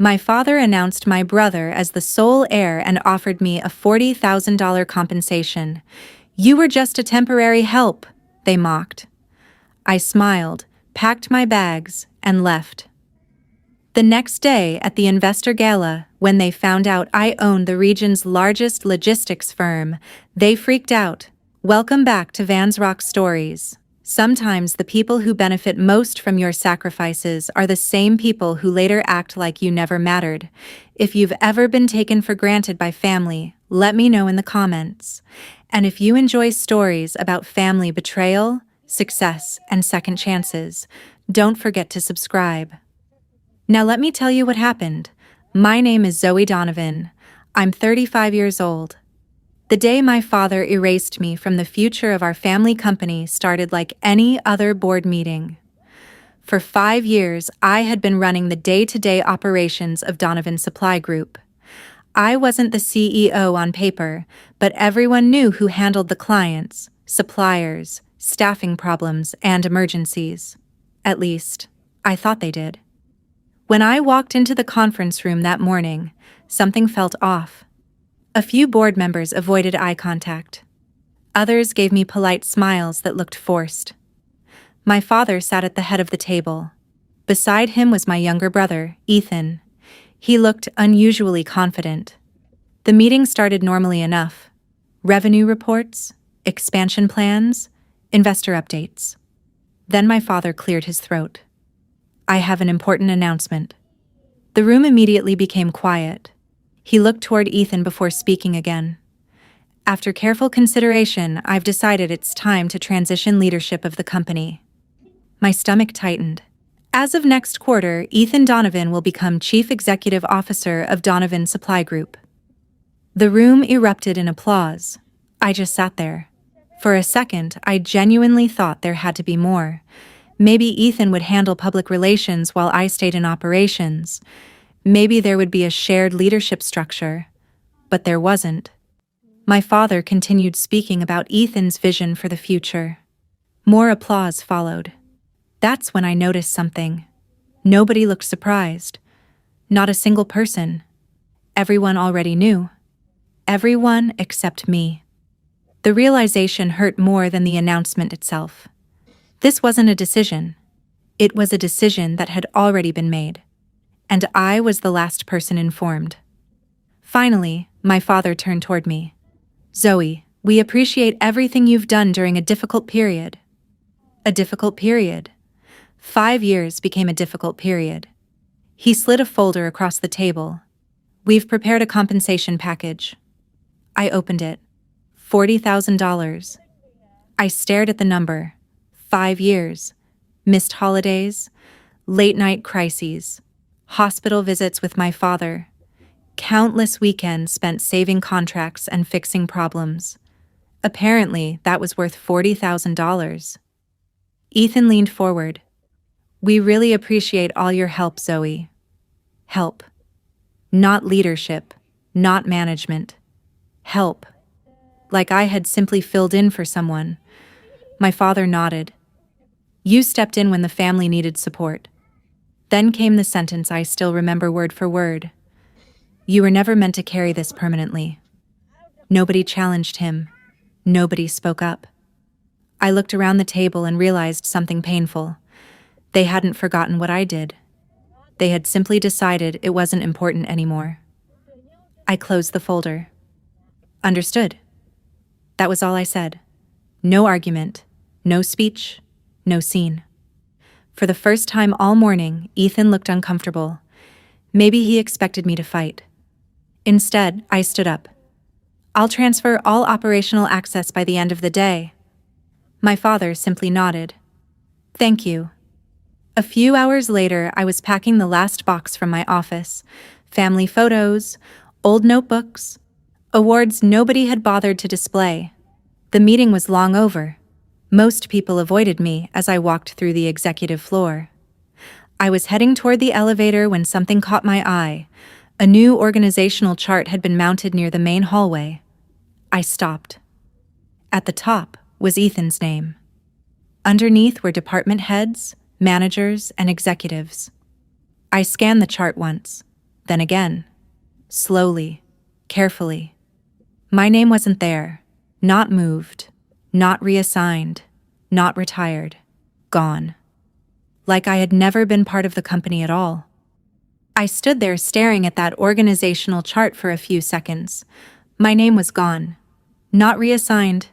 My father announced my brother as the sole heir and offered me a $40,000 compensation. "You were just a temporary help," they mocked. I smiled, packed my bags, and left. The next day at the investor gala, when they found out I owned the region's largest logistics firm, they freaked out. Welcome back to Vans Rock Stories. Sometimes the people who benefit most from your sacrifices are the same people who later act like you never mattered. If you've ever been taken for granted by family, let me know in the comments. And if you enjoy stories about family betrayal, success, and second chances, don't forget to subscribe. Now let me tell you what happened. My name is Zoe Donovan. I'm 35 years old. The day my father erased me from the future of our family company started like any other board meeting. For 5 years, I had been running the day-to-day operations of Donovan Supply Group. I wasn't the CEO on paper, but everyone knew who handled the clients, suppliers, staffing problems, and emergencies. At least, I thought they did. When I walked into the conference room that morning, something felt off. A few board members avoided eye contact. Others gave me polite smiles that looked forced. My father sat at the head of the table. Beside him was my younger brother, Ethan. He looked unusually confident. The meeting started normally enough. Revenue reports, expansion plans, investor updates. Then my father cleared his throat. "I have an important announcement." The room immediately became quiet. He looked toward Ethan before speaking again. "After careful consideration, I've decided it's time to transition leadership of the company." My stomach tightened. As of next quarter, Ethan Donovan will become Chief Executive Officer of Donovan Supply Group. The room erupted in applause. I just sat there. For a second, I genuinely thought there had to be more. Maybe Ethan would handle public relations while I stayed in operations. Maybe there would be a shared leadership structure. But there wasn't. My father continued speaking about Ethan's vision for the future. More applause followed. That's when I noticed something. Nobody looked surprised. Not a single person. Everyone already knew. Everyone except me. The realization hurt more than the announcement itself. This wasn't a decision. It was a decision that had already been made. And I was the last person informed. Finally, my father turned toward me. "Zoe, we appreciate everything you've done during a difficult period." A difficult period. 5 years became a difficult period. He slid a folder across the table. "We've prepared a compensation package." I opened it. $40,000. I stared at the number. 5 years. Missed holidays. Late-night crises. Hospital visits with my father. Countless weekends spent saving contracts and fixing problems. Apparently, that was worth $40,000. Ethan leaned forward. "We really appreciate all your help, Zoe." Help. Not leadership. Not management. Help. Like I had simply filled in for someone. My father nodded. "You stepped in when the family needed support." Then came the sentence I still remember word for word. "You were never meant to carry this permanently." Nobody challenged him. Nobody spoke up. I looked around the table and realized something painful. They hadn't forgotten what I did. They had simply decided it wasn't important anymore. I closed the folder. "Understood." That was all I said. No argument, no speech, no scene. For the first time all morning, Ethan looked uncomfortable. Maybe he expected me to fight. Instead, I stood up. "I'll transfer all operational access by the end of the day." My father simply nodded. "Thank you." A few hours later, I was packing the last box from my office. Family photos, old notebooks, awards nobody had bothered to display. The meeting was long over. Most people avoided me as I walked through the executive floor. I was heading toward the elevator when something caught my eye. A new organizational chart had been mounted near the main hallway. I stopped. At the top was Ethan's name. Underneath were department heads, managers, and executives. I scanned the chart once. then again. Slowly, carefully. My name wasn't there. Not moved. Not reassigned. Not retired. Gone. Like I had never been part of the company at all. I stood there staring at that organizational chart for a few seconds. My name was gone. Not reassigned.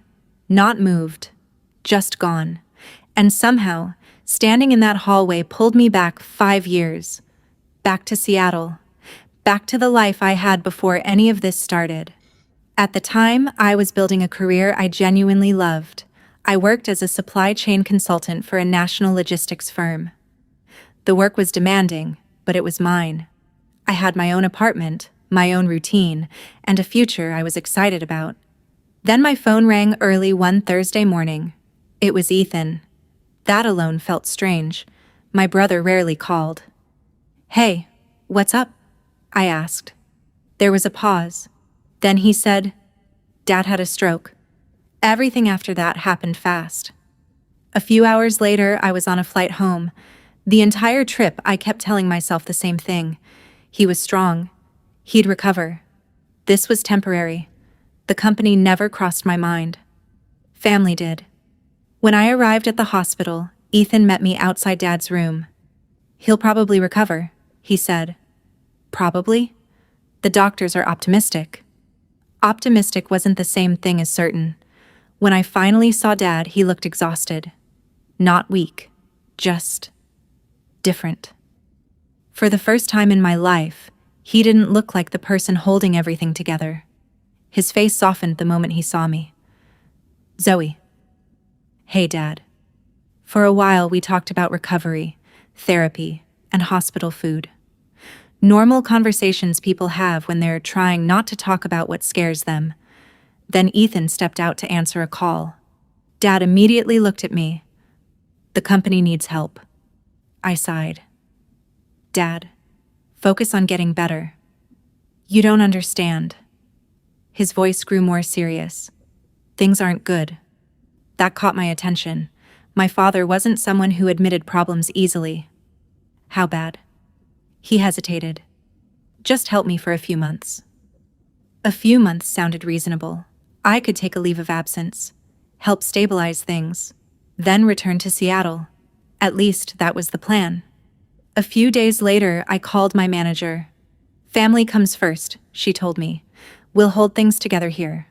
Not moved. Just gone. And somehow, standing in that hallway pulled me back 5 years. Back to Seattle. Back to the life I had before any of this started. At the time, I was building a career I genuinely loved. I worked as a supply chain consultant for a national logistics firm. The work was demanding, but it was mine. I had my own apartment, my own routine, and a future I was excited about. Then my phone rang early one Thursday morning. It was Ethan. That alone felt strange. My brother rarely called. "Hey, what's up?" I asked. There was a pause. Then he said, "Dad had a stroke." Everything after that happened fast. A few hours later, I was on a flight home. The entire trip, I kept telling myself the same thing. He was strong. He'd recover. This was temporary. The company never crossed my mind. Family did. When I arrived at the hospital, Ethan met me outside Dad's room. "He'll probably recover," he said. Probably? The doctors are optimistic. Optimistic wasn't the same thing as certain. When I finally saw Dad, he looked exhausted. Not weak. Just different. For the first time in my life, he didn't look like the person holding everything together. His face softened the moment he saw me. "Zoe." "Hey, Dad." For a while, we talked about recovery, therapy, and hospital food. Normal conversations people have when they're trying not to talk about what scares them. Then Ethan stepped out to answer a call. Dad immediately looked at me. "The company needs help." I sighed. "Dad, focus on getting better." "You don't understand." His voice grew more serious. "Things aren't good." That caught my attention. My father wasn't someone who admitted problems easily. "How bad?" He hesitated. "Just help me for a few months." A few months sounded reasonable. I could take a leave of absence, help stabilize things, then return to Seattle. At least that was the plan. A few days later, I called my manager. "Family comes first," she told me. "We'll hold things together here."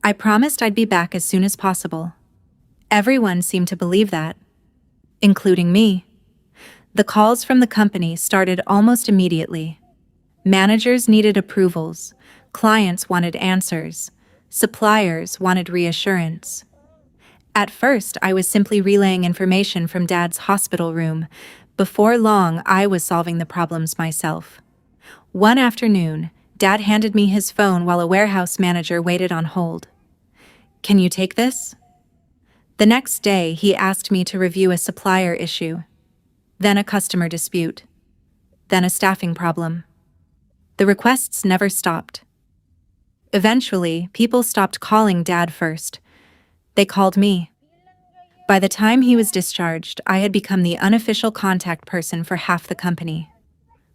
I promised I'd be back as soon as possible. Everyone seemed to believe that, including me. The calls from the company started almost immediately. Managers needed approvals, clients wanted answers, suppliers wanted reassurance. At first, I was simply relaying information from Dad's hospital room. Before long, I was solving the problems myself. One afternoon, Dad handed me his phone while a warehouse manager waited on hold. "Can you take this?" The next day, he asked me to review a supplier issue, then a customer dispute, then a staffing problem. The requests never stopped. Eventually, people stopped calling Dad first. They called me. By the time he was discharged, I had become the unofficial contact person for half the company.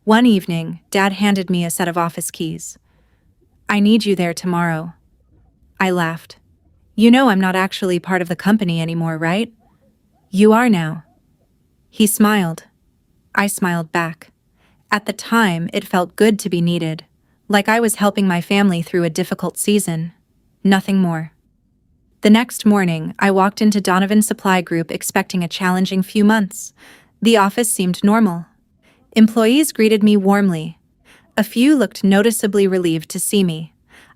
One evening, Dad handed me a set of office keys. "I need you there tomorrow." I laughed. "You know I'm not actually part of the company anymore, right?" "You are now." He smiled. I smiled back. At the time, it felt good to be needed, like I was helping my family through a difficult season. Nothing more. The next morning, I walked into Donovan's supply group expecting a challenging few months. The office seemed normal. Employees greeted me warmly. A few looked noticeably relieved to see me.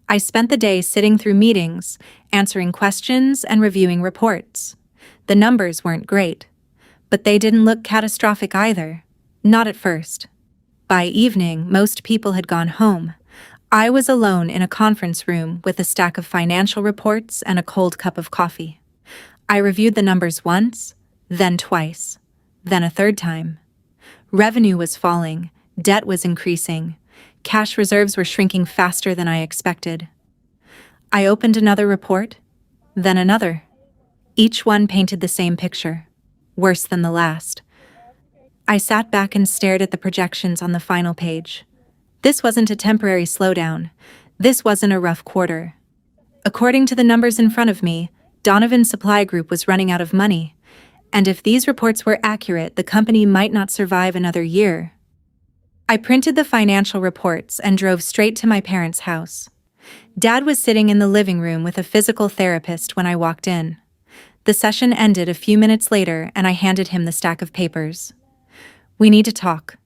I spent the day sitting through meetings, answering questions and reviewing reports. The numbers weren't great, but they didn't look catastrophic either. Not at first. By evening, most people had gone home. I was alone in a conference room with a stack of financial reports and a cold cup of coffee. I reviewed the numbers once, then twice, then a third time. Revenue was falling, debt was increasing, cash reserves were shrinking faster than I expected. I opened another report, then another. Each one painted the same picture, worse than the last. I sat back and stared at the projections on the final page. This wasn't a temporary slowdown. This wasn't a rough quarter. According to the numbers in front of me, Donovan's supply group was running out of money, and if these reports were accurate, the company might not survive another year. I printed the financial reports and drove straight to my parents' house. Dad was sitting in the living room with a physical therapist when I walked in. The session ended a few minutes later, and I handed him the stack of papers. "We need to talk."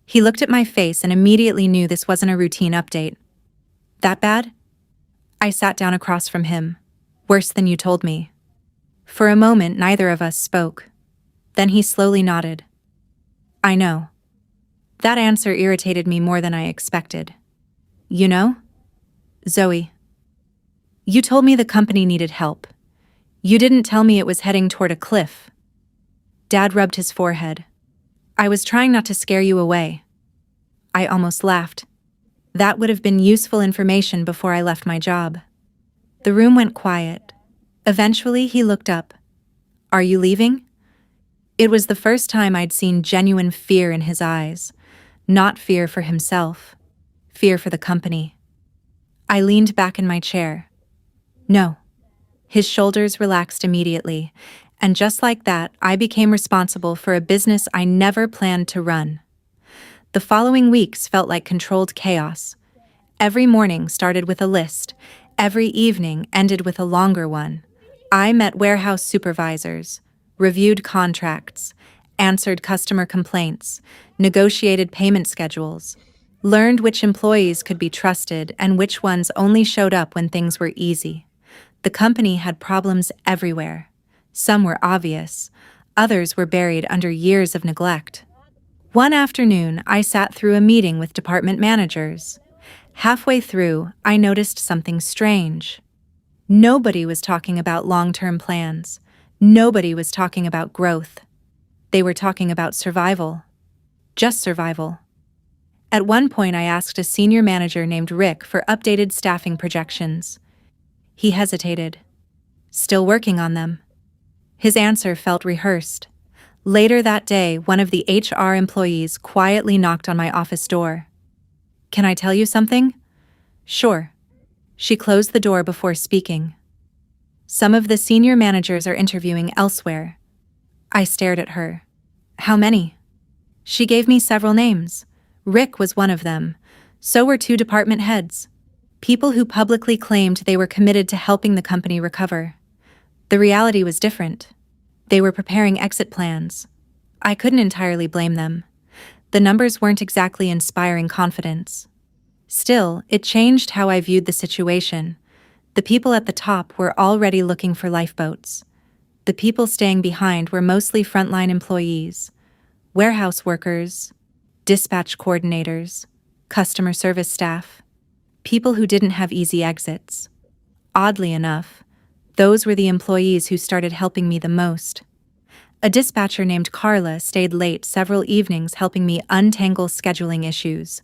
He looked at my face and immediately knew this wasn't a routine update. "That bad?" I sat down across from him. "Worse than you told me." For a moment, neither of us spoke. Then he slowly nodded. "I know." That answer irritated me more than I expected. "You know? Zoe. You told me the company needed help. You didn't tell me it was heading toward a cliff." Dad rubbed his forehead. "I was trying not to scare you away." I almost laughed. That would have been useful information before I left my job. The room went quiet. Eventually, he looked up. "Are you leaving?" It was the first time I'd seen genuine fear in his eyes. Not fear for himself. Fear for the company. I leaned back in my chair. "No." His shoulders relaxed immediately, and just like that, I became responsible for a business I never planned to run. The following weeks felt like controlled chaos. Every morning started with a list. Every evening ended with a longer one. I met warehouse supervisors, reviewed contracts, answered customer complaints, negotiated payment schedules, learned which employees could be trusted and which ones only showed up when things were easy. The company had problems everywhere. Some were obvious, others were buried under years of neglect. One afternoon, I sat through a meeting with department managers. Halfway through, I noticed something strange. Nobody was talking about long-term plans. Nobody was talking about growth. They were talking about survival. Just survival. At one point, I asked a senior manager named Rick for updated staffing projections. He hesitated. "Still working on them." His answer felt rehearsed. Later that day, one of the HR employees quietly knocked on my office door. "Can I tell you something?" "Sure." She closed the door before speaking. "Some of the senior managers are interviewing elsewhere." I stared at her. "How many?" She gave me several names. Rick was one of them. So were two department heads. People who publicly claimed they were committed to helping the company recover. The reality was different. They were preparing exit plans. I couldn't entirely blame them. The numbers weren't exactly inspiring confidence. Still, it changed how I viewed the situation. The people at the top were already looking for lifeboats. The people staying behind were mostly frontline employees, warehouse workers, dispatch coordinators, customer service staff, people who didn't have easy exits. Oddly enough, those were the employees who started helping me the most. A dispatcher named Carla stayed late several evenings helping me untangle scheduling issues.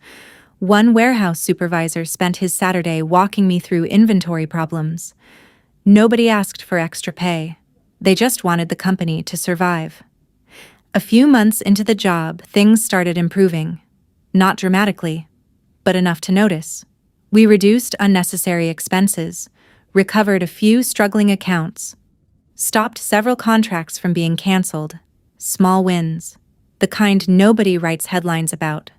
One warehouse supervisor spent his Saturday walking me through inventory problems. Nobody asked for extra pay. They just wanted the company to survive. A few months into the job, things started improving. Not dramatically, but enough to notice. We reduced unnecessary expenses, recovered a few struggling accounts, stopped several contracts from being canceled. Small wins, the kind nobody writes headlines about.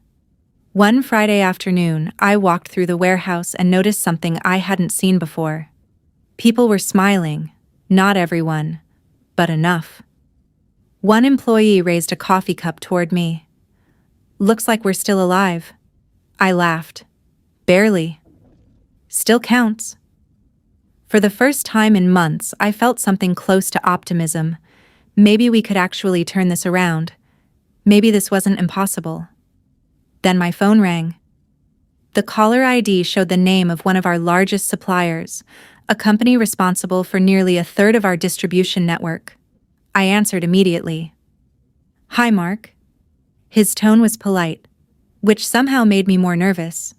One Friday afternoon, I walked through the warehouse and noticed something I hadn't seen before. People were smiling, not everyone, but enough. One employee raised a coffee cup toward me. "Looks like we're still alive." I laughed. "Barely. Still counts." For the first time in months, I felt something close to optimism. Maybe we could actually turn this around. Maybe this wasn't impossible. Then my phone rang. The caller ID showed the name of one of our largest suppliers, a company responsible for nearly a third of our distribution network. I answered immediately. "Hi, Mark." His tone was polite, which somehow made me more nervous.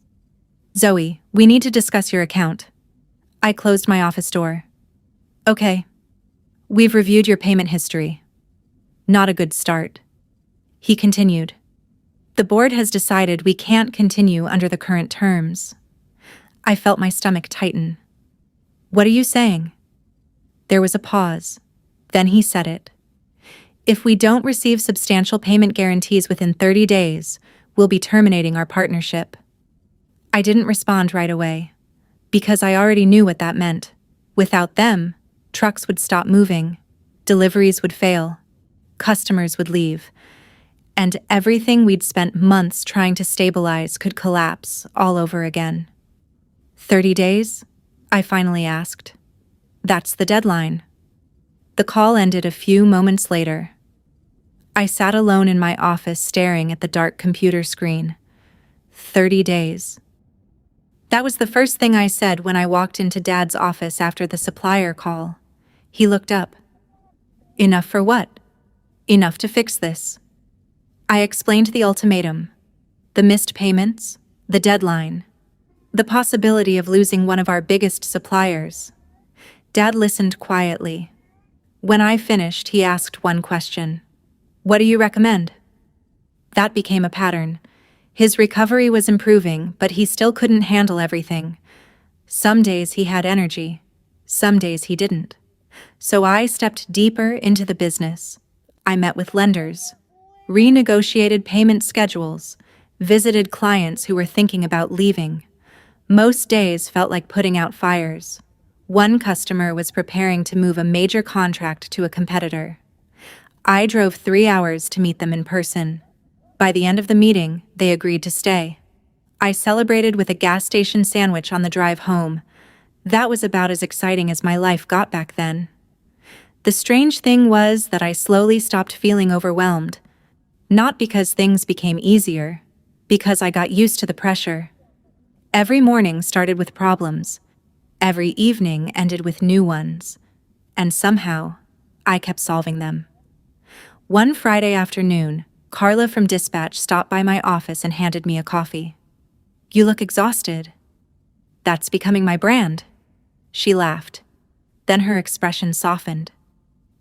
"Zoe, we need to discuss your account." I closed my office door. "Okay. We've reviewed your payment history." "Not a good start." He continued. The board has decided we can't continue under the current terms. I felt my stomach tighten. What are you saying? There was a pause. Then he said it. If we don't receive substantial payment guarantees within 30 days, we'll be terminating our partnership. I didn't respond right away, because I already knew what that meant. Without them, trucks would stop moving, deliveries would fail, customers would leave, and everything we'd spent months trying to stabilize could collapse all over again. 30 days? I finally asked. That's the deadline. The call ended a few moments later. I sat alone in my office staring at the dark computer screen. 30 days. That was the first thing I said when I walked into Dad's office after the supplier call. He looked up. Enough for what? Enough to fix this. I explained the ultimatum, the missed payments, the deadline, the possibility of losing one of our biggest suppliers. Dad listened quietly. When I finished, he asked one question. What do you recommend? That became a pattern. His recovery was improving, but he still couldn't handle everything. Some days he had energy, some days he didn't. So I stepped deeper into the business. I met with lenders, renegotiated payment schedules, visited clients who were thinking about leaving. Most days felt like putting out fires. One customer was preparing to move a major contract to a competitor. I drove 3 hours to meet them in person. By the end of the meeting, they agreed to stay. I celebrated with a gas station sandwich on the drive home. That was about as exciting as my life got back then. The strange thing was that I slowly stopped feeling overwhelmed. Not because things became easier, because I got used to the pressure. Every morning started with problems. Every evening ended with new ones. And somehow, I kept solving them. One Friday afternoon, Carla from Dispatch stopped by my office and handed me a coffee. You look exhausted. That's becoming my brand. She laughed. Then her expression softened.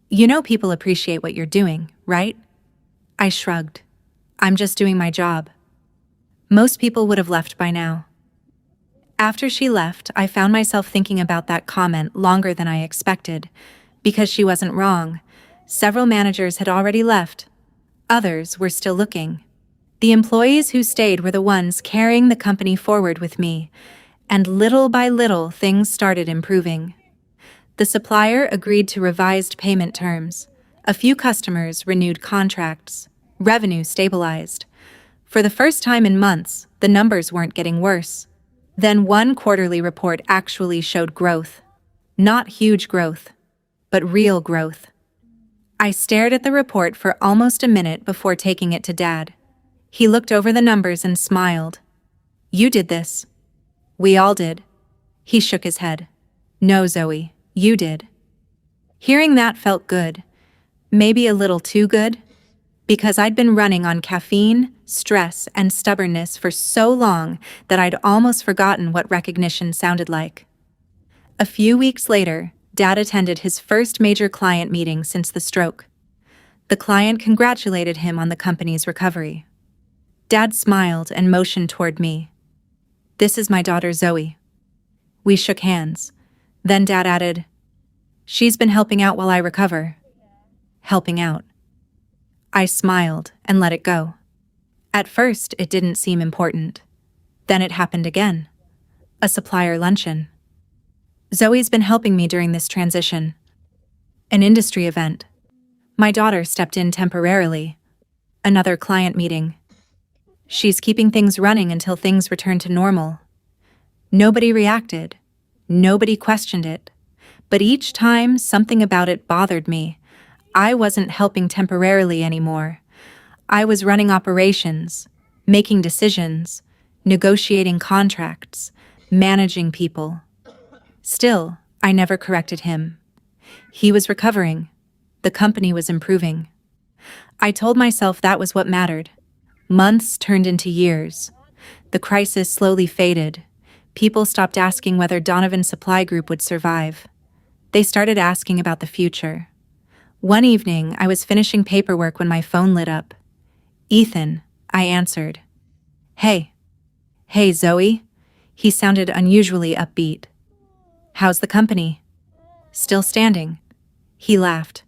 You know people appreciate what you're doing, right? I shrugged. I'm just doing my job. Most people would have left by now. After she left, I found myself thinking about that comment longer than I expected. Because she wasn't wrong. Several managers had already left. Others were still looking. The employees who stayed were the ones carrying the company forward with me, and little by little things started improving. The supplier agreed to revised payment terms. A few customers renewed contracts. Revenue stabilized. For the first time in months, the numbers weren't getting worse. Then one quarterly report actually showed growth. Not huge growth, but real growth. I stared at the report for almost a minute before taking it to Dad. He looked over the numbers and smiled. You did this. We all did. He shook his head. No, Zoe, you did. Hearing that felt good. Maybe a little too good. Because I'd been running on caffeine, stress, and stubbornness for so long that I'd almost forgotten what recognition sounded like. A few weeks later, Dad attended his first major client meeting since the stroke. The client congratulated him on the company's recovery. Dad smiled and motioned toward me. This is my daughter Zoe. We shook hands. Then Dad added, She's been helping out while I recover. Helping out. I smiled and let it go. At first, it didn't seem important. Then it happened again. A supplier luncheon. Zoe's been helping me during this transition. An industry event. My daughter stepped in temporarily. Another client meeting. She's keeping things running until things return to normal. Nobody reacted. Nobody questioned it. But each time, something about it bothered me. I wasn't helping temporarily anymore. I was running operations, making decisions, negotiating contracts, managing people. Still, I never corrected him. He was recovering. The company was improving. I told myself that was what mattered. Months turned into years. The crisis slowly faded. People stopped asking whether Donovan Supply Group would survive. They started asking about the future. One evening, I was finishing paperwork when my phone lit up. Ethan, I answered. Hey. Hey, Zoe. He sounded unusually upbeat. How's the company? Still standing. He laughed.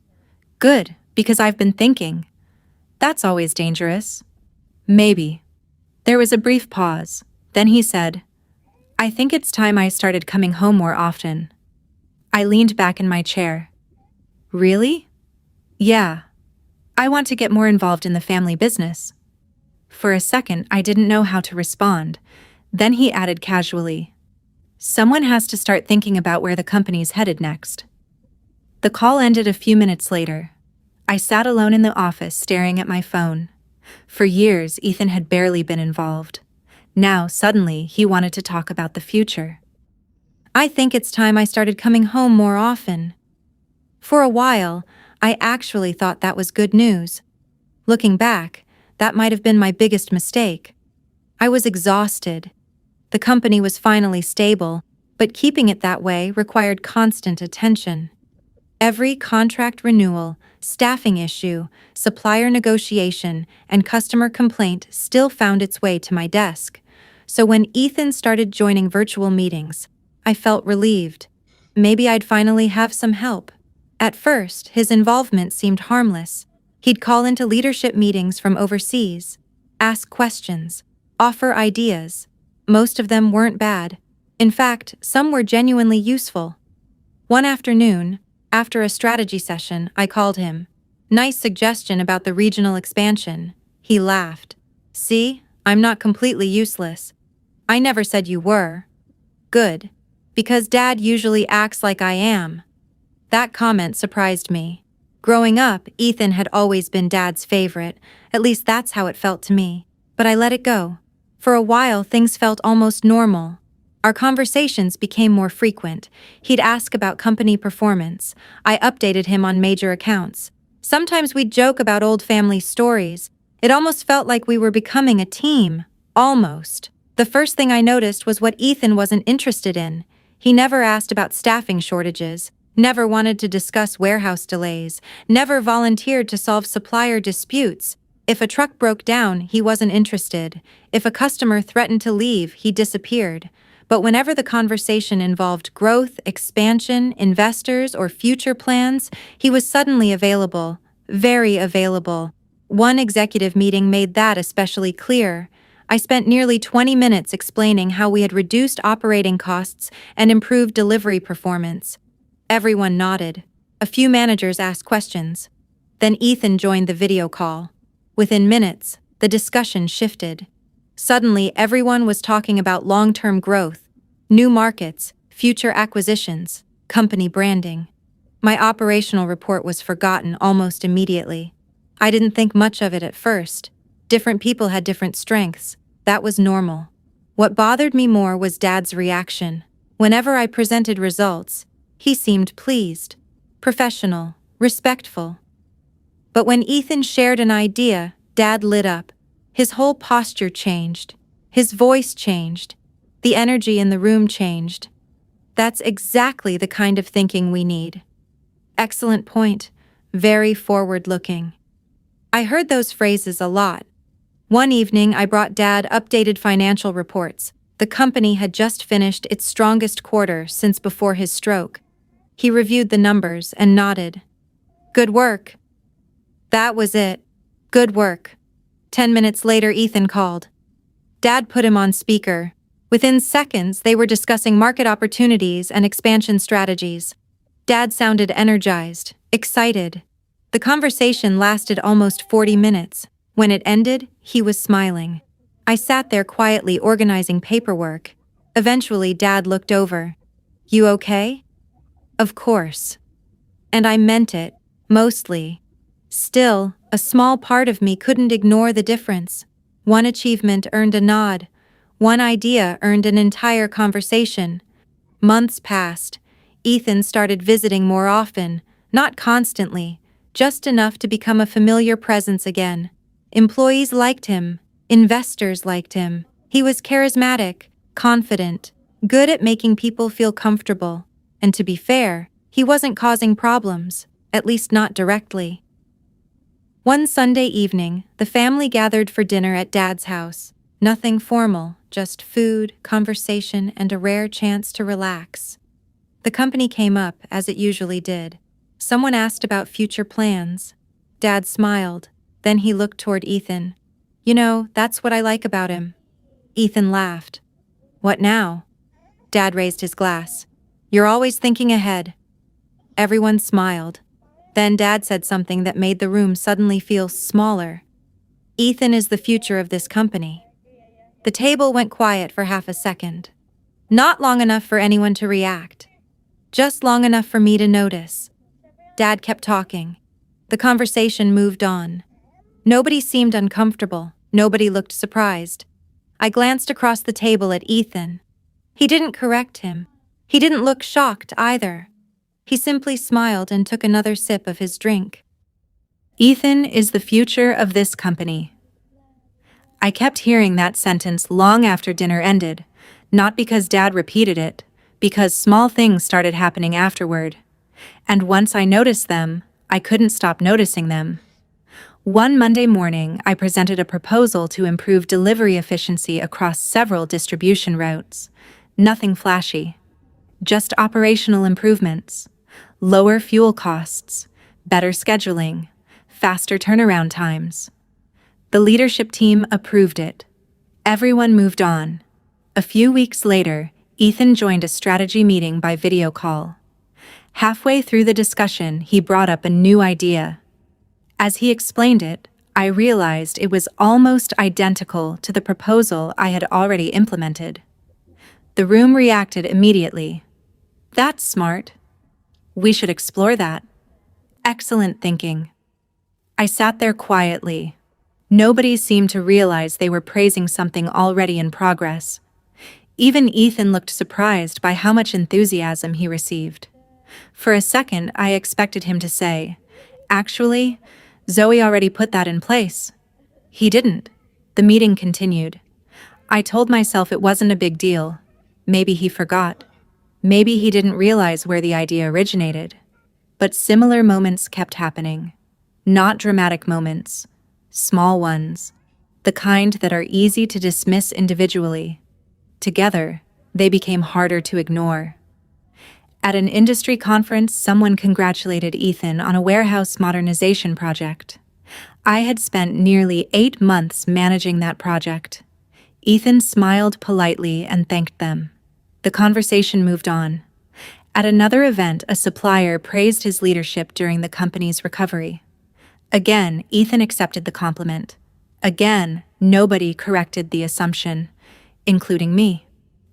Good, because I've been thinking. That's always dangerous. Maybe. There was a brief pause. Then he said, I think it's time I started coming home more often. I leaned back in my chair. Really? Yeah. I want to get more involved in the family business. For a second, I didn't know how to respond. Then he added casually, someone has to start thinking about where the company's headed next. The call ended a few minutes later. I sat alone in the office staring at my phone. For years, Ethan had barely been involved. Now, suddenly, he wanted to talk about the future. I think it's time I started coming home more often. For a while, I actually thought that was good news. Looking back, that might have been my biggest mistake. I was exhausted. The company was finally stable, but keeping it that way required constant attention. Every contract renewal, staffing issue, supplier negotiation, and customer complaint still found its way to my desk. So when Ethan started joining virtual meetings, I felt relieved. Maybe I'd finally have some help. At first, his involvement seemed harmless. He'd call into leadership meetings from overseas, ask questions, offer ideas. Most of them weren't bad. In fact, some were genuinely useful. One afternoon, after a strategy session, I called him. Nice suggestion about the regional expansion. He laughed. See, I'm not completely useless. I never said you were. Good. Because Dad usually acts like I am. That comment surprised me. Growing up, Ethan had always been Dad's favorite. At least that's how it felt to me. But I let it go. For a while, things felt almost normal. Our conversations became more frequent. He'd ask about company performance. I updated him on major accounts. Sometimes we'd joke about old family stories. It almost felt like we were becoming a team. Almost. The first thing I noticed was what Ethan wasn't interested in. He never asked about staffing shortages, never wanted to discuss warehouse delays, never volunteered to solve supplier disputes. If a truck broke down, he wasn't interested. If a customer threatened to leave, he disappeared. But whenever the conversation involved growth, expansion, investors, or future plans, he was suddenly available, very available. One executive meeting made that especially clear. I spent nearly 20 minutes explaining how we had reduced operating costs and improved delivery performance. Everyone nodded. A few managers asked questions. Then Ethan joined the video call. Within minutes, the discussion shifted. Suddenly, everyone was talking about long-term growth, new markets, future acquisitions, company branding. My operational report was forgotten almost immediately. I didn't think much of it at first. Different people had different strengths. That was normal. What bothered me more was Dad's reaction. Whenever I presented results, he seemed pleased, professional, respectful. But when Ethan shared an idea, Dad lit up. His whole posture changed. His voice changed. The energy in the room changed. That's exactly the kind of thinking we need. Excellent point. Very forward-looking. I heard those phrases a lot. One evening, I brought Dad updated financial reports. The company had just finished its strongest quarter since before his stroke. He reviewed the numbers and nodded. Good work. That was it. Good work. 10 minutes later, Ethan called. Dad put him on speaker. Within seconds, they were discussing market opportunities and expansion strategies. Dad sounded energized, excited. The conversation lasted almost 40 minutes. When it ended, he was smiling. I sat there quietly organizing paperwork. Eventually, Dad looked over. You okay? Of course. And I meant it, mostly. Still, a small part of me couldn't ignore the difference. One achievement earned a nod. One idea earned an entire conversation. Months passed. Ethan started visiting more often, not constantly, just enough to become a familiar presence again. Employees liked him. Investors liked him. He was charismatic, confident, good at making people feel comfortable. And to be fair, he wasn't causing problems, at least not directly. One Sunday evening, the family gathered for dinner at Dad's house. Nothing formal, just food, conversation, and a rare chance to relax. The company came up, as it usually did. Someone asked about future plans. Dad smiled. Then he looked toward Ethan. "You know, that's what I like about him." Ethan laughed. "What now?" Dad raised his glass. "You're always thinking ahead." Everyone smiled. Then Dad said something that made the room suddenly feel smaller. "Ethan is the future of this company." The table went quiet for half a second. Not long enough for anyone to react. Just long enough for me to notice. Dad kept talking. The conversation moved on. Nobody seemed uncomfortable. Nobody looked surprised. I glanced across the table at Ethan. He didn't correct him. He didn't look shocked either. He simply smiled and took another sip of his drink. "Ethan is the future of this company." I kept hearing that sentence long after dinner ended, not because Dad repeated it, because small things started happening afterward. And once I noticed them, I couldn't stop noticing them. One Monday morning, I presented a proposal to improve delivery efficiency across several distribution routes. Nothing flashy, just operational improvements, lower fuel costs, better scheduling, faster turnaround times. The leadership team approved it. Everyone moved on. A few weeks later, Ethan joined a strategy meeting by video call. Halfway through the discussion, he brought up a new idea. As he explained it, I realized it was almost identical to the proposal I had already implemented. The room reacted immediately. "That's smart. We should explore that." Excellent thinking. I sat there quietly. Nobody seemed to realize they were praising something already in progress. Even Ethan looked surprised by how much enthusiasm he received. For a second, I expected him to say, "Actually, Zoe already put that in place." He didn't. The meeting continued. I told myself it wasn't a big deal. Maybe he forgot. Maybe he didn't realize where the idea originated. But similar moments kept happening. Not dramatic moments. Small ones. The kind that are easy to dismiss individually. Together, they became harder to ignore. At an industry conference, someone congratulated Ethan on a warehouse modernization project. I had spent nearly 8 months managing that project. Ethan smiled politely and thanked them. The conversation moved on. At another event, a supplier praised his leadership during the company's recovery. Again, Ethan accepted the compliment. Again, nobody corrected the assumption, including me.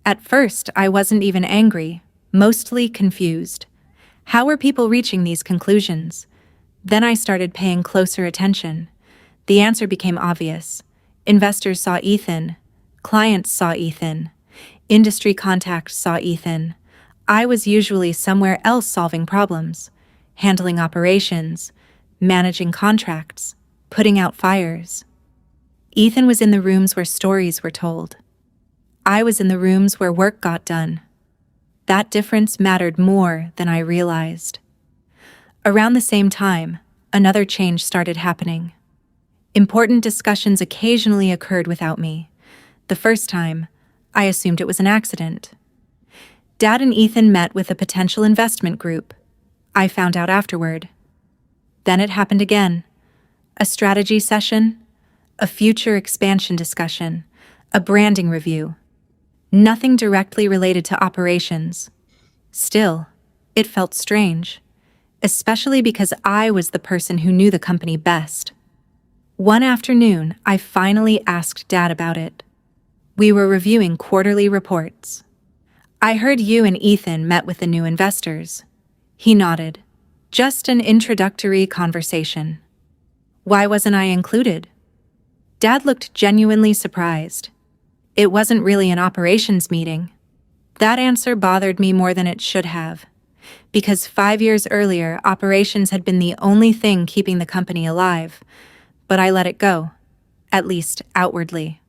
At first, I wasn't even angry, mostly confused. How were people reaching these conclusions? Then I started paying closer attention. The answer became obvious. Investors saw Ethan. Clients saw Ethan. Industry contacts saw Ethan. I was usually somewhere else solving problems, handling operations, managing contracts, putting out fires. Ethan was in the rooms where stories were told. I was in the rooms where work got done. That difference mattered more than I realized. Around the same time, another change started happening. Important discussions occasionally occurred without me. The first time, I assumed it was an accident. Dad and Ethan met with a potential investment group. I found out afterward. Then it happened again. A strategy session, a future expansion discussion, a branding review. Nothing directly related to operations. Still, it felt strange, especially because I was the person who knew the company best. One afternoon, I finally asked Dad about it. We were reviewing quarterly reports. "I heard you and Ethan met with the new investors." He nodded. "Just an introductory conversation." "Why wasn't I included?" Dad looked genuinely surprised. "It wasn't really an operations meeting." That answer bothered me more than it should have, because 5 years earlier, operations had been the only thing keeping the company alive, but I let it go, at least outwardly.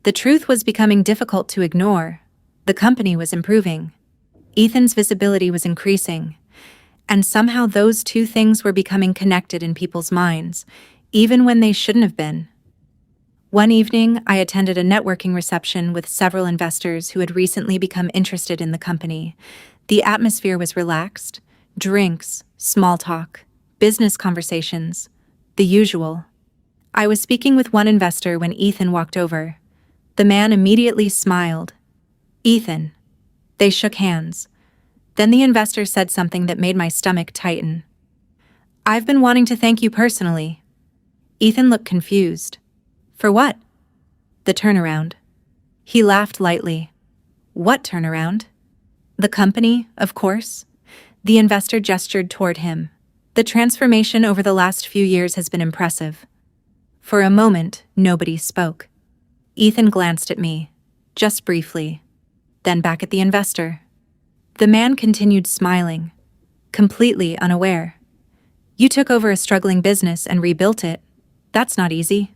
The truth was becoming difficult to ignore. The company was improving. Ethan's visibility was increasing. And somehow those two things were becoming connected in people's minds, even when they shouldn't have been. One evening, I attended a networking reception with several investors who had recently become interested in the company. The atmosphere was relaxed: drinks, small talk, business conversations, the usual. I was speaking with one investor when Ethan walked over. The man immediately smiled. "Ethan." They shook hands. Then the investor said something that made my stomach tighten. "I've been wanting to thank you personally." Ethan looked confused. "For what?" "The turnaround." He laughed lightly. "What turnaround?" "The company, of course." The investor gestured toward him. "The transformation over the last few years has been impressive." For a moment, nobody spoke. Ethan glanced at me, just briefly, then back at the investor. The man continued smiling, completely unaware. "You took over a struggling business and rebuilt it. That's not easy."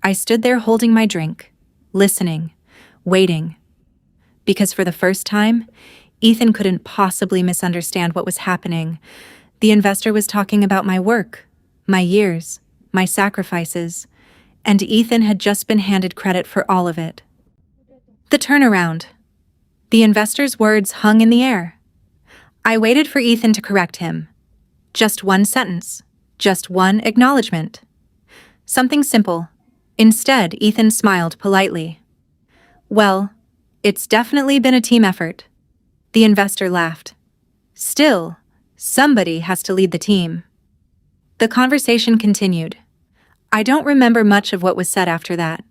I stood there holding my drink, listening, waiting. Because for the first time, Ethan couldn't possibly misunderstand what was happening. The investor was talking about my work, my years, my sacrifices, and Ethan had just been handed credit for all of it. "The turnaround." The investor's words hung in the air. I waited for Ethan to correct him. Just one sentence, just one acknowledgement. Something simple. Instead, Ethan smiled politely. "Well, it's definitely been a team effort." The investor laughed. "Still, somebody has to lead the team." The conversation continued. I don't remember much of what was said after that.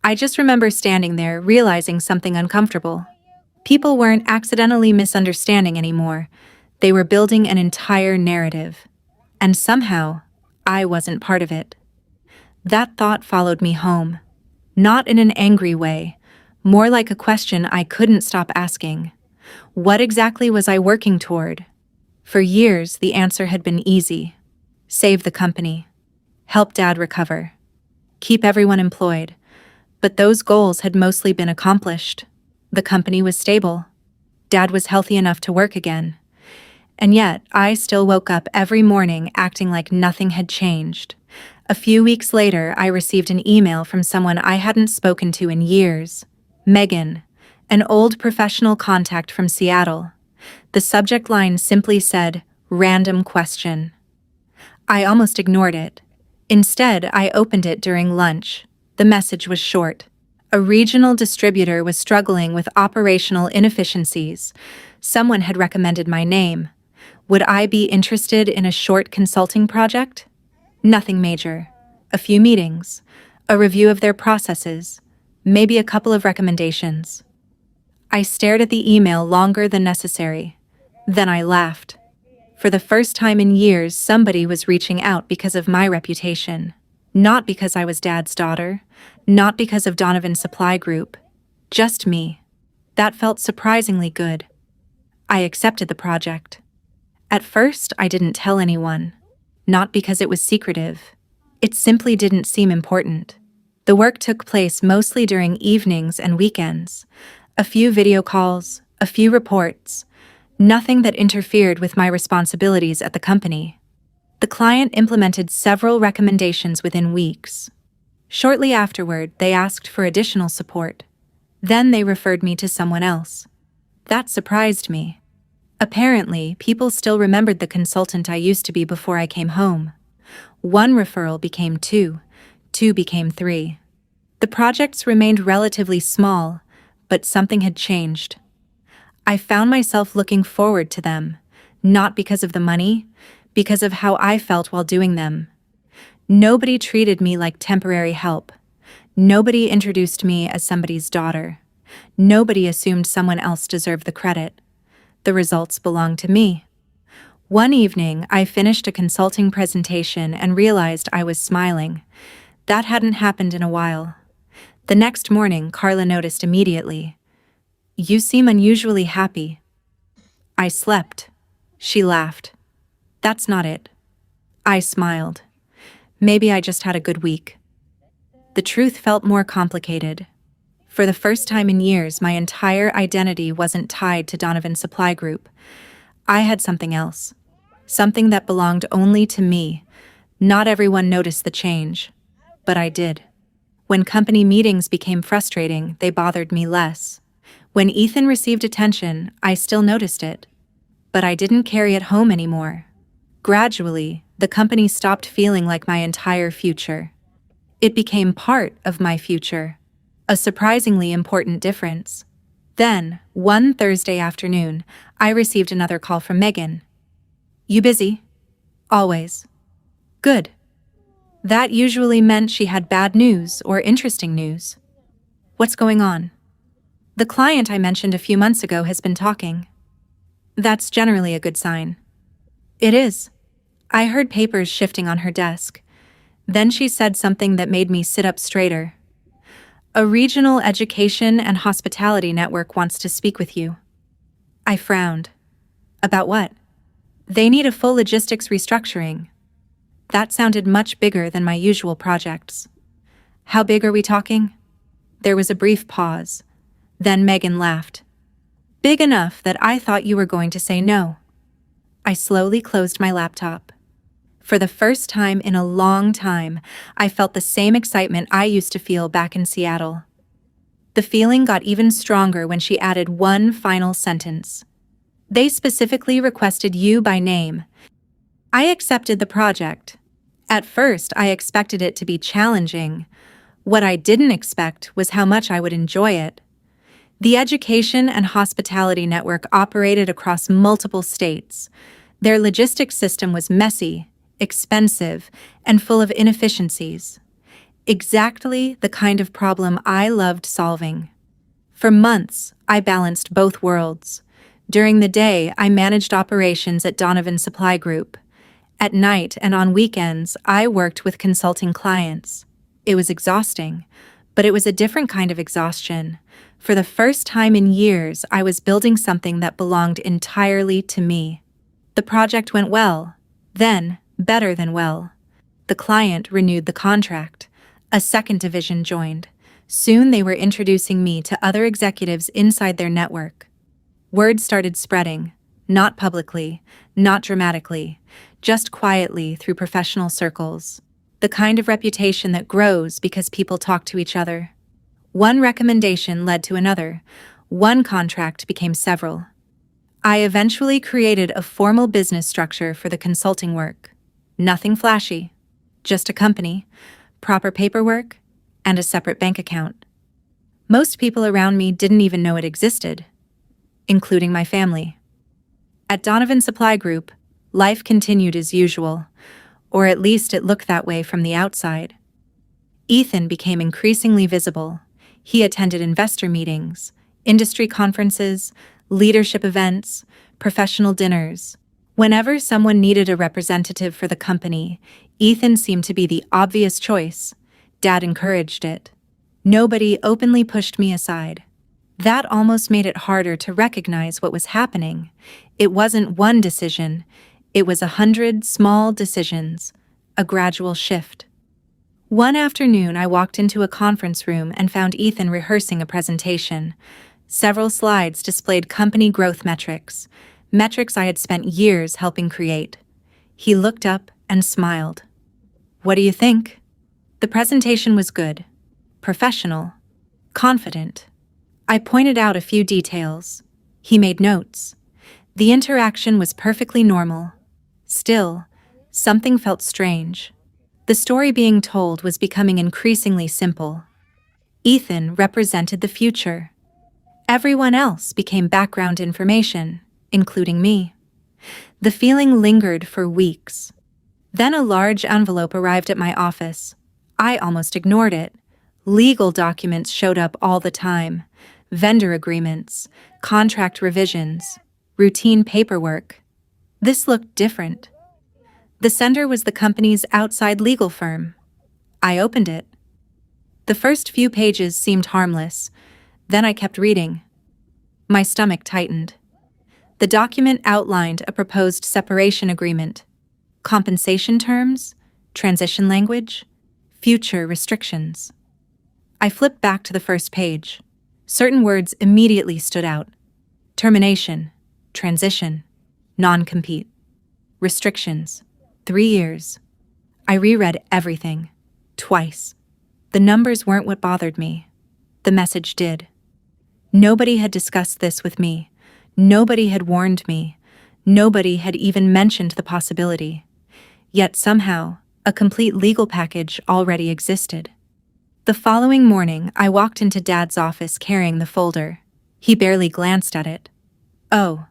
I just remember standing there, realizing something uncomfortable. People weren't accidentally misunderstanding anymore. They were building an entire narrative. And somehow, I wasn't part of it. That thought followed me home. Not in an angry way, more like a question I couldn't stop asking. What exactly was I working toward? For years, the answer had been easy. Save the company. Help Dad recover. Keep everyone employed. But those goals had mostly been accomplished. The company was stable. Dad was healthy enough to work again. And yet, I still woke up every morning acting like nothing had changed. A few weeks later, I received an email from someone I hadn't spoken to in years. Megan, an old professional contact from Seattle. The subject line simply said, "Random question." I almost ignored it. Instead, I opened it during lunch. The message was short. A regional distributor was struggling with operational inefficiencies. Someone had recommended my name. Would I be interested in a short consulting project? Nothing major. A few meetings. A review of their processes. Maybe a couple of recommendations. I stared at the email longer than necessary. Then I laughed. For the first time in years, somebody was reaching out because of my reputation. Not because I was Dad's daughter. Not because of Donovan's supply group. Just me. That felt surprisingly good. I accepted the project. At first, I didn't tell anyone. Not because it was secretive. It simply didn't seem important. The work took place mostly during evenings and weekends. A few video calls, a few reports. Nothing that interfered with my responsibilities at the company. The client implemented several recommendations within weeks. Shortly afterward, they asked for additional support. Then they referred me to someone else. That surprised me. Apparently, people still remembered the consultant I used to be before I came home. One referral became two became three. The projects remained relatively small, but something had changed. I found myself looking forward to them, not because of the money, because of how I felt while doing them. Nobody treated me like temporary help. Nobody introduced me as somebody's daughter. Nobody assumed someone else deserved the credit. The results belonged to me. One evening, I finished a consulting presentation and realized I was smiling. That hadn't happened in a while. The next morning, Carla noticed immediately. "You seem unusually happy." "I slept." She laughed. "That's not it." I smiled. Maybe I just had a good week. The truth felt more complicated. For the first time in years, my entire identity wasn't tied to Donovan's supply group. I had something else. Something that belonged only to me. Not everyone noticed the change, but I did. When company meetings became frustrating, they bothered me less. When Ethan received attention, I still noticed it, but I didn't carry it home anymore. Gradually, the company stopped feeling like my entire future. It became part of my future, a surprisingly important difference. Then, one Thursday afternoon, I received another call from Megan. "You busy?" "Always." "Good." That usually meant she had bad news or interesting news. "What's going on?" "The client I mentioned a few months ago has been talking." "That's generally a good sign." "It is." I heard papers shifting on her desk. Then she said something that made me sit up straighter. "A regional education and hospitality network wants to speak with you." I frowned. "About what?" "They need a full logistics restructuring." That sounded much bigger than my usual projects. "How big are we talking?" There was a brief pause. Then Megan laughed. "Big enough that I thought you were going to say no." I slowly closed my laptop. For the first time in a long time, I felt the same excitement I used to feel back in Seattle. The feeling got even stronger when she added one final sentence. "They specifically requested you by name." I accepted the project. At first, I expected it to be challenging. What I didn't expect was how much I would enjoy it. The education and hospitality network operated across multiple states. Their logistics system was messy, expensive, and full of inefficiencies. Exactly the kind of problem I loved solving. For months, I balanced both worlds. During the day, I managed operations at Donovan Supply Group. At night and on weekends, I worked with consulting clients. It was exhausting, but it was a different kind of exhaustion. For the first time in years, I was building something that belonged entirely to me. The project went well, then better than well. The client renewed the contract. A second division joined. Soon they were introducing me to other executives inside their network. Word started spreading, not publicly, not dramatically, just quietly through professional circles. The kind of reputation that grows because people talk to each other. One recommendation led to another. One contract became several. I eventually created a formal business structure for the consulting work. Nothing flashy, just a company, proper paperwork, and a separate bank account. Most people around me didn't even know it existed, including my family. At Donovan Supply Group, life continued as usual, or at least it looked that way from the outside. Ethan became increasingly visible. He attended investor meetings, industry conferences, leadership events, professional dinners. Whenever someone needed a representative for the company, Ethan seemed to be the obvious choice. Dad encouraged it. Nobody openly pushed me aside. That almost made it harder to recognize what was happening. It wasn't one decision. It was 100 small decisions, a gradual shift. One afternoon, I walked into a conference room and found Ethan rehearsing a presentation. Several slides displayed company growth metrics I had spent years helping create. He looked up and smiled. "What do you think?" The presentation was good, professional, confident. I pointed out a few details. He made notes. The interaction was perfectly normal. Still, something felt strange. The story being told was becoming increasingly simple. Ethan represented the future. Everyone else became background information, including me. The feeling lingered for weeks. Then a large envelope arrived at my office. I almost ignored it. Legal documents showed up all the time. Vendor agreements, contract revisions, routine paperwork. This looked different. The sender was the company's outside legal firm. I opened it. The first few pages seemed harmless. Then I kept reading. My stomach tightened. The document outlined a proposed separation agreement, compensation terms, transition language, future restrictions. I flipped back to the first page. Certain words immediately stood out. Termination, transition, non-compete, restrictions, 3 years. I reread everything. Twice. The numbers weren't what bothered me. The message did. Nobody had discussed this with me. Nobody had warned me. Nobody had even mentioned the possibility. Yet somehow, a complete legal package already existed. The following morning, I walked into Dad's office carrying the folder. He barely glanced at it. Oh.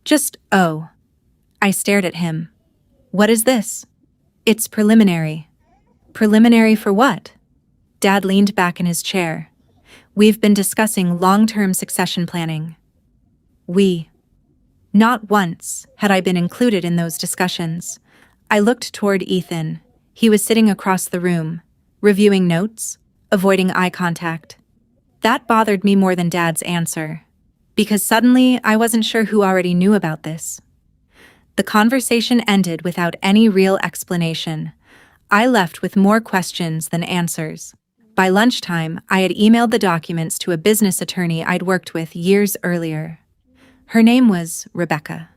Just oh. I stared at him. What is this? It's preliminary. Preliminary for what? Dad leaned back in his chair. We've been discussing long-term succession planning. Not once had I been included in those discussions. I looked toward Ethan. He was sitting across the room, reviewing notes, avoiding eye contact. That bothered me more than Dad's answer, because suddenly I wasn't sure who already knew about this. The conversation ended without any real explanation. I left with more questions than answers. By lunchtime, I had emailed the documents to a business attorney I'd worked with years earlier. Her name was Rebecca.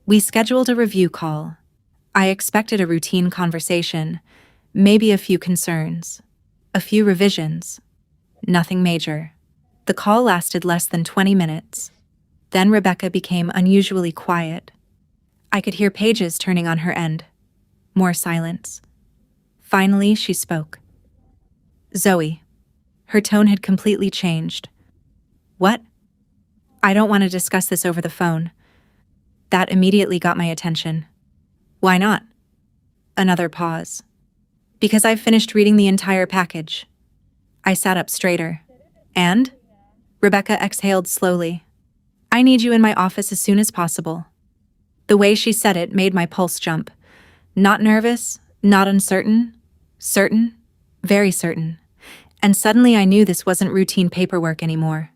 We scheduled a review call. I expected a routine conversation, maybe a few concerns, a few revisions. Nothing major. The call lasted less than 20 minutes. Then Rebecca became unusually quiet. I could hear pages turning on her end. More silence. Finally, she spoke. Zoe. Her tone had completely changed. What? I don't want to discuss this over the phone. That immediately got my attention. Why not? Another pause. Because I've finished reading the entire package. I sat up straighter. And? Rebecca exhaled slowly. I need you in my office as soon as possible. The way she said it made my pulse jump. Not nervous, not uncertain. Certain, very certain. And suddenly I knew this wasn't routine paperwork anymore.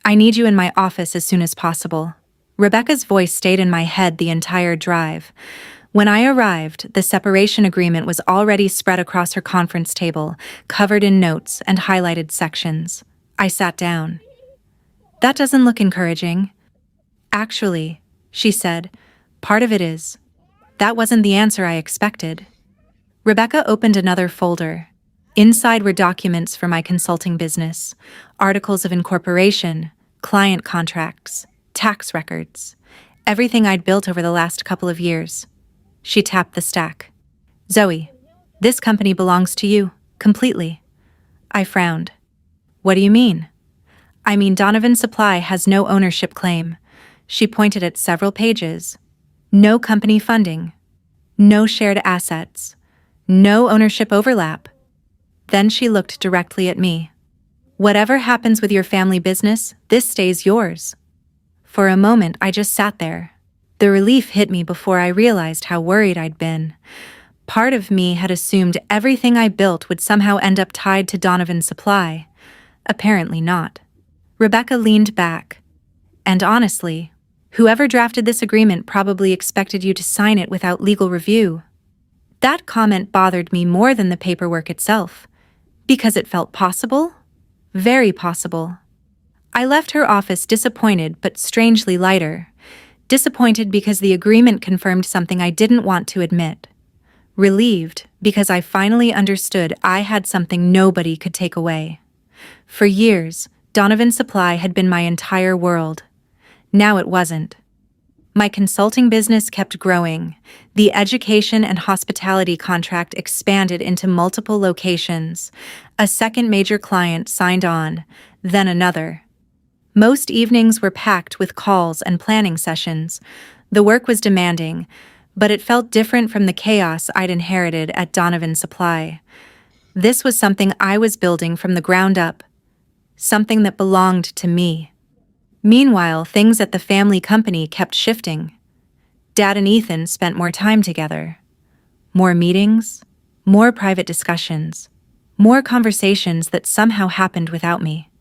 I need you in my office as soon as possible. Rebecca's voice stayed in my head the entire drive. When I arrived, the separation agreement was already spread across her conference table, covered in notes and highlighted sections. I sat down. That doesn't look encouraging. Actually, she said, part of it is. That wasn't the answer I expected. Rebecca opened another folder. Inside were documents for my consulting business, articles of incorporation, client contracts, tax records, everything I'd built over the last couple of years. She tapped the stack. Zoe, this company belongs to you, completely. I frowned. What do you mean? I mean Donovan Supply has no ownership claim. She pointed at several pages. No company funding. No shared assets. No ownership overlap. Then she looked directly at me. Whatever happens with your family business, this stays yours. For a moment, I just sat there. The relief hit me before I realized how worried I'd been. Part of me had assumed everything I built would somehow end up tied to Donovan Supply. Apparently not. Rebecca leaned back. And honestly, whoever drafted this agreement probably expected you to sign it without legal review. That comment bothered me more than the paperwork itself. Because it felt possible? Very possible. I left her office disappointed but strangely lighter. Disappointed because the agreement confirmed something I didn't want to admit. Relieved because I finally understood I had something nobody could take away. For years, Donovan Supply had been my entire world. Now it wasn't. My consulting business kept growing. The education and hospitality contract expanded into multiple locations. A second major client signed on, then another. Most evenings were packed with calls and planning sessions. The work was demanding, but it felt different from the chaos I'd inherited at Donovan Supply. This was something I was building from the ground up, something that belonged to me. Meanwhile, things at the family company kept shifting. Dad and Ethan spent more time together. More meetings, more private discussions, more conversations that somehow happened without me.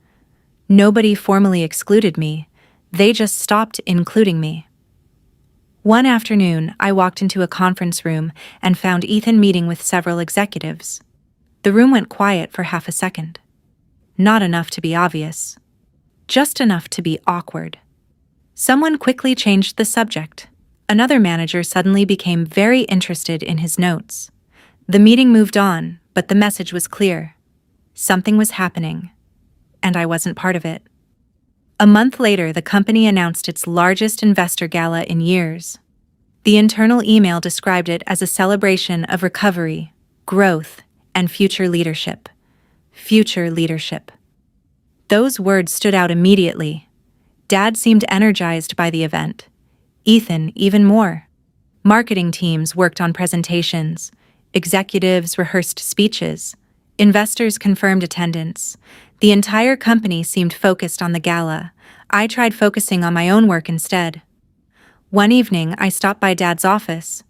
Nobody formally excluded me, they just stopped including me. One afternoon, I walked into a conference room and found Ethan meeting with several executives. The room went quiet for half a second. Not enough to be obvious. Just enough to be awkward. Someone quickly changed the subject. Another manager suddenly became very interested in his notes. The meeting moved on, but the message was clear. Something was happening, and I wasn't part of it. A month later, the company announced its largest investor gala in years. The internal email described it as a celebration of recovery, growth, and future leadership. Future leadership. Those words stood out immediately. Dad seemed energized by the event. Ethan, even more. Marketing teams worked on presentations. Executives rehearsed speeches. Investors confirmed attendance. The entire company seemed focused on the gala. I tried focusing on my own work instead. One evening, I stopped by Dad's office.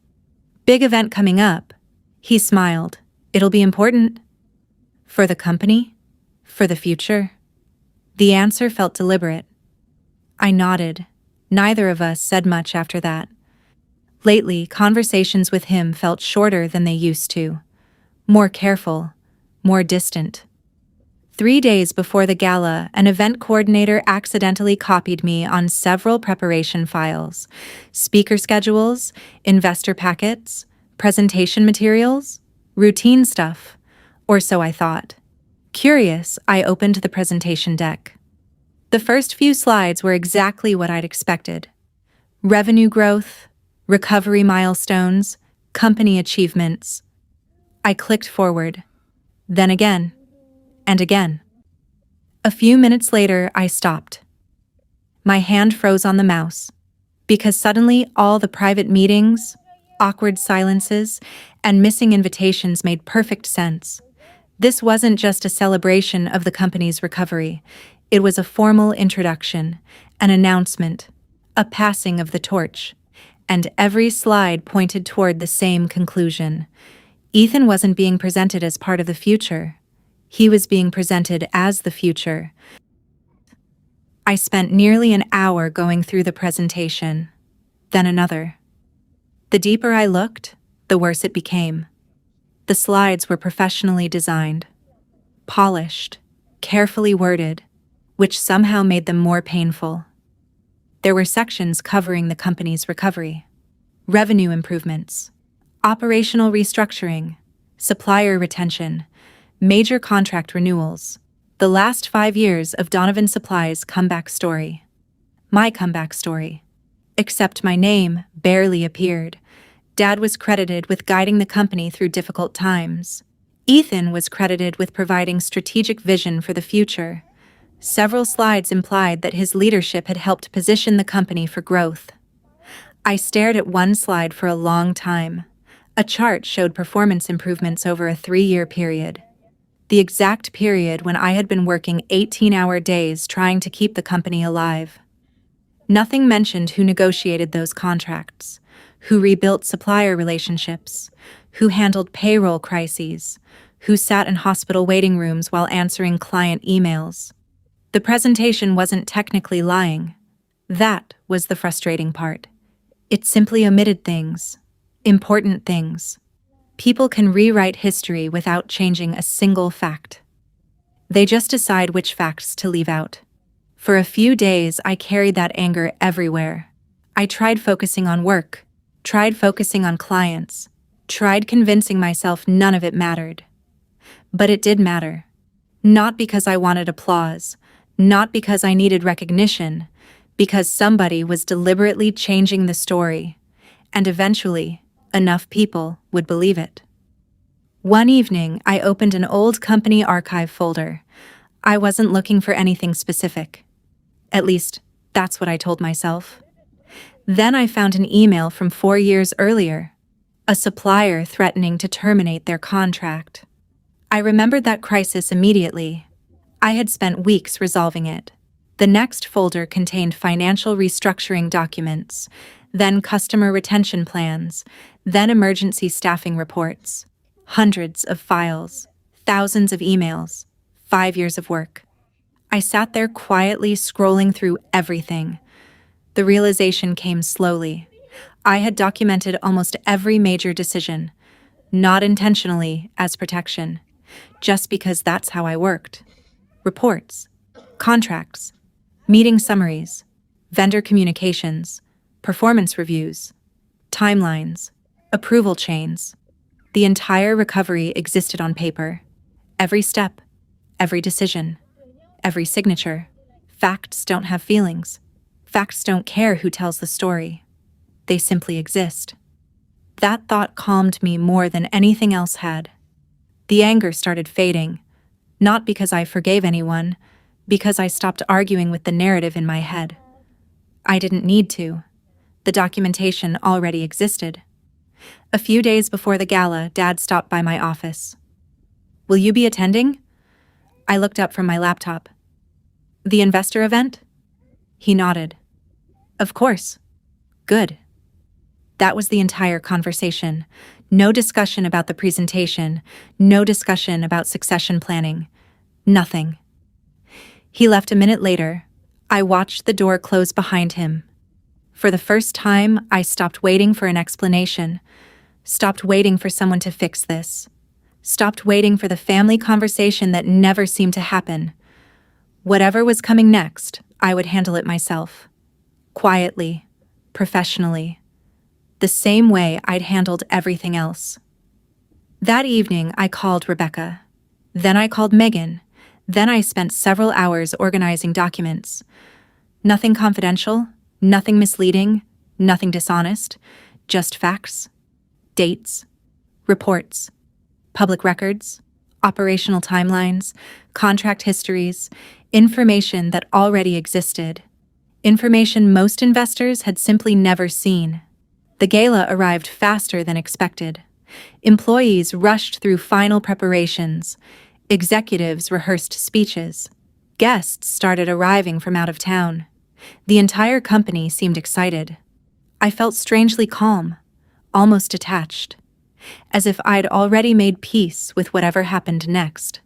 "Big event coming up." He smiled. "It'll be important." "For the company? For the future?" The answer felt deliberate. I nodded. Neither of us said much after that. Lately, conversations with him felt shorter than they used to. More careful, more distant. 3 days before the gala, an event coordinator accidentally copied me on several preparation files: speaker schedules, investor packets, presentation materials, routine stuff, or so I thought. Curious, I opened the presentation deck. The first few slides were exactly what I'd expected. Revenue growth, recovery milestones, company achievements. I clicked forward, then again, and again. A few minutes later, I stopped. My hand froze on the mouse, because suddenly all the private meetings, awkward silences, and missing invitations made perfect sense. This wasn't just a celebration of the company's recovery. It was a formal introduction, an announcement, a passing of the torch. And every slide pointed toward the same conclusion. Ethan wasn't being presented as part of the future. He was being presented as the future. I spent nearly an hour going through the presentation, then another. The deeper I looked, the worse it became. The slides were professionally designed, polished, carefully worded, which somehow made them more painful. There were sections covering the company's recovery, revenue improvements, operational restructuring, supplier retention, major contract renewals, the last 5 years of Donovan Supply's comeback story. My comeback story. Except my name barely appeared. Dad was credited with guiding the company through difficult times. Ethan was credited with providing strategic vision for the future. Several slides implied that his leadership had helped position the company for growth. I stared at one slide for a long time. A chart showed performance improvements over a 3-year period. The exact period when I had been working 18-hour days trying to keep the company alive. Nothing mentioned who negotiated those contracts, who rebuilt supplier relationships, who handled payroll crises, who sat in hospital waiting rooms while answering client emails. The presentation wasn't technically lying. That was the frustrating part. It simply omitted things, important things. People can rewrite history without changing a single fact. They just decide which facts to leave out. For a few days, I carried that anger everywhere. I tried focusing on work, tried focusing on clients, tried convincing myself none of it mattered. But it did matter. Not because I wanted applause, not because I needed recognition, because somebody was deliberately changing the story, and eventually, enough people would believe it. One evening, I opened an old company archive folder. I wasn't looking for anything specific. At least, that's what I told myself. Then I found an email from 4 years earlier, a supplier threatening to terminate their contract. I remembered that crisis immediately. I had spent weeks resolving it. The next folder contained financial restructuring documents, then customer retention plans, then emergency staffing reports. Hundreds of files, thousands of emails, 5 years of work. I sat there quietly scrolling through everything. The realization came slowly. I had documented almost every major decision, not intentionally as protection, just because that's how I worked. Reports, contracts, meeting summaries, vendor communications, performance reviews, timelines, approval chains. The entire recovery existed on paper. Every step, every decision, every signature. Facts don't have feelings. Facts don't care who tells the story. They simply exist. That thought calmed me more than anything else had. The anger started fading, not because I forgave anyone, because I stopped arguing with the narrative in my head. I didn't need to. The documentation already existed. A few days before the gala, Dad stopped by my office. "Will you be attending?" I looked up from my laptop. "The investor event?" He nodded. "Of course." "Good." That was the entire conversation. No discussion about the presentation, no discussion about succession planning. Nothing. He left a minute later. I watched the door close behind him. For the first time, I stopped waiting for an explanation, stopped waiting for someone to fix this, stopped waiting for the family conversation that never seemed to happen. Whatever was coming next, I would handle it myself. Quietly, professionally, the same way I'd handled everything else. That evening, I called Rebecca. Then I called Megan. Then I spent several hours organizing documents. Nothing confidential, nothing misleading, nothing dishonest, just facts, dates, reports, public records, operational timelines, contract histories, information that already existed, information most investors had simply never seen. The gala arrived faster than expected. Employees rushed through final preparations. Executives rehearsed speeches. Guests started arriving from out of town. The entire company seemed excited. I felt strangely calm, almost detached, as if I'd already made peace with whatever happened next.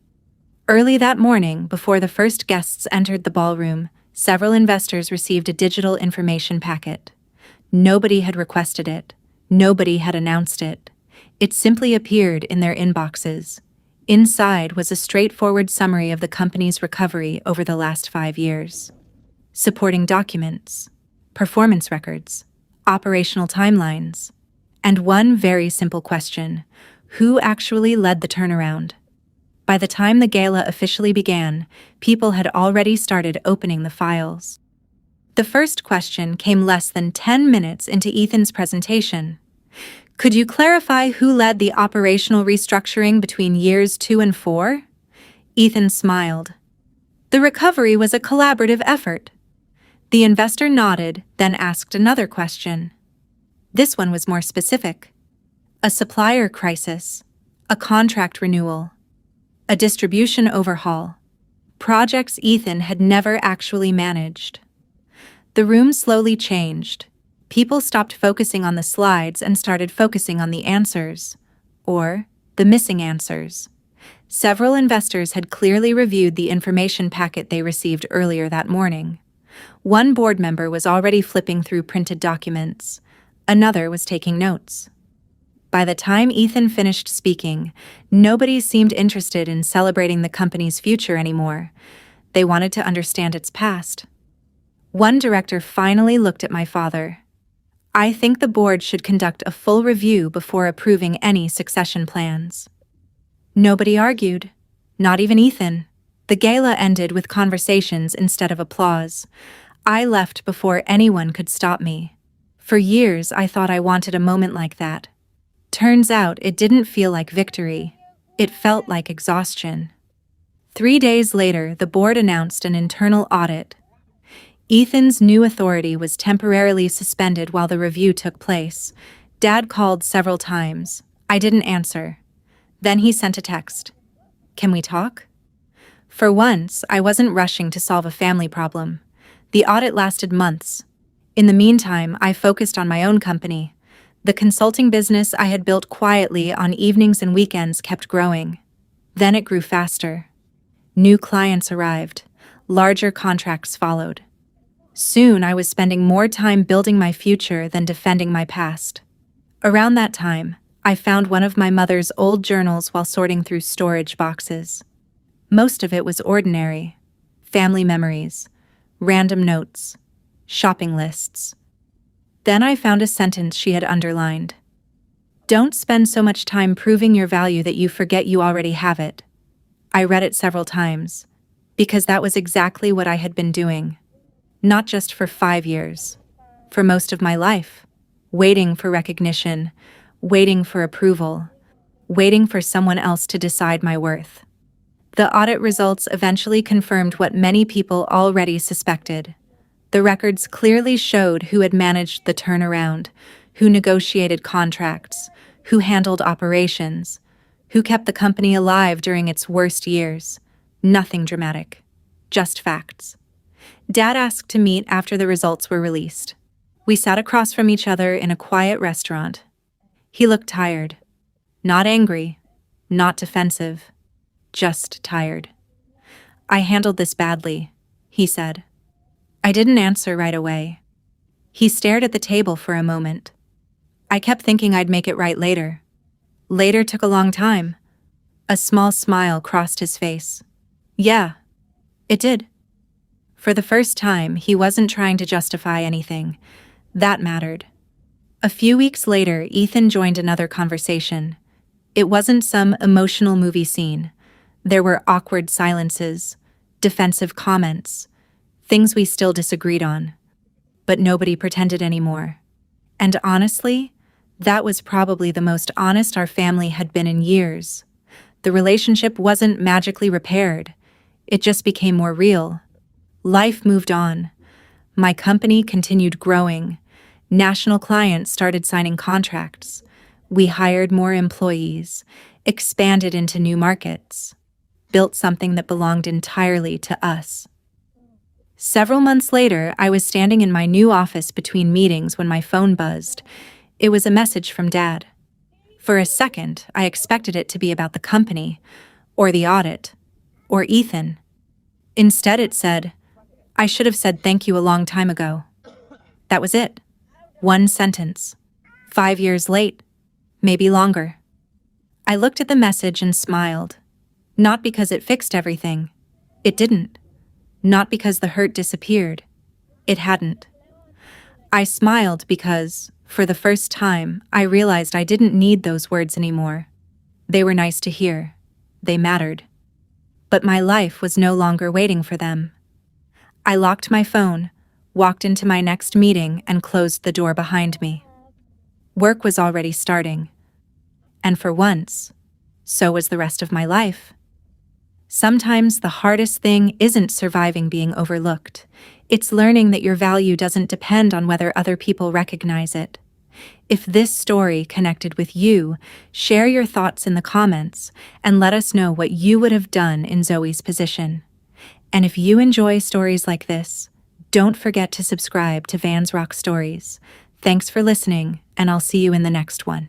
Early that morning, before the first guests entered the ballroom, several investors received a digital information packet. Nobody had requested it. Nobody had announced it. It simply appeared in their inboxes. Inside was a straightforward summary of the company's recovery over the last 5 years. Supporting documents, performance records, operational timelines, and one very simple question: who actually led the turnaround? By the time the gala officially began, people had already started opening the files. The first question came less than 10 minutes into Ethan's presentation. "Could you clarify who led the operational restructuring between years 2 and 4? Ethan smiled. "The recovery was a collaborative effort." The investor nodded, then asked another question. This one was more specific. A supplier crisis, a contract renewal, a distribution overhaul, projects Ethan had never actually managed. The room slowly changed. People stopped focusing on the slides and started focusing on the answers, or the missing answers. Several investors had clearly reviewed the information packet they received earlier that morning. One board member was already flipping through printed documents. Another was taking notes. By the time Ethan finished speaking, nobody seemed interested in celebrating the company's future anymore. They wanted to understand its past. One director finally looked at my father. "I think the board should conduct a full review before approving any succession plans." Nobody argued, not even Ethan. The gala ended with conversations instead of applause. I left before anyone could stop me. For years, I thought I wanted a moment like that. Turns out it didn't feel like victory. It felt like exhaustion. 3 days later, the board announced an internal audit. Ethan's new authority was temporarily suspended while the review took place. Dad called several times. I didn't answer. Then he sent a text. "Can we talk?" For once, I wasn't rushing to solve a family problem. The audit lasted months. In the meantime, I focused on my own company. The consulting business I had built quietly on evenings and weekends kept growing. Then it grew faster. New clients arrived. Larger contracts followed. Soon I was spending more time building my future than defending my past. Around that time, I found one of my mother's old journals while sorting through storage boxes. Most of it was ordinary. Family memories, random notes, shopping lists. Then I found a sentence she had underlined. Don't spend so much time proving your value that you forget you already have it. I read it several times, because that was exactly what I had been doing. Not just for 5 years, for most of my life. Waiting for recognition, waiting for approval, waiting for someone else to decide my worth. The audit results eventually confirmed what many people already suspected. The records clearly showed who had managed the turnaround, who negotiated contracts, who handled operations, who kept the company alive during its worst years. Nothing dramatic, just facts. Dad asked to meet after the results were released. We sat across from each other in a quiet restaurant. He looked tired. Not angry, not defensive, just tired. "I handled this badly," he said. I didn't answer right away. He stared at the table for a moment. I kept thinking I'd make it right later. Later took a long time. A small smile crossed his face. Yeah, it did. For the first time, he wasn't trying to justify anything. That mattered. A few weeks later, Ethan joined another conversation. It wasn't some emotional movie scene. There were awkward silences, defensive comments, things we still disagreed on. But nobody pretended anymore. And honestly, that was probably the most honest our family had been in years. The relationship wasn't magically repaired. It just became more real. Life moved on. My company continued growing. National clients started signing contracts. We hired more employees, expanded into new markets, built something that belonged entirely to us. Several months later, I was standing in my new office between meetings when my phone buzzed. It was a message from Dad. For a second, I expected it to be about the company, or the audit, or Ethan. Instead, it said, "I should have said thank you a long time ago." That was it. One sentence. 5 years late. Maybe longer. I looked at the message and smiled. Not because it fixed everything. It didn't. Not because the hurt disappeared. It hadn't. I smiled because, for the first time, I realized I didn't need those words anymore. They were nice to hear. They mattered. But my life was no longer waiting for them. I locked my phone, walked into my next meeting, and closed the door behind me. Work was already starting. And for once, so was the rest of my life. Sometimes the hardest thing isn't surviving being overlooked. It's learning that your value doesn't depend on whether other people recognize it. If this story connected with you, share your thoughts in the comments and let us know what you would have done in Zoe's position. And if you enjoy stories like this, don't forget to subscribe to Vans Rock Stories. Thanks for listening, and I'll see you in the next one.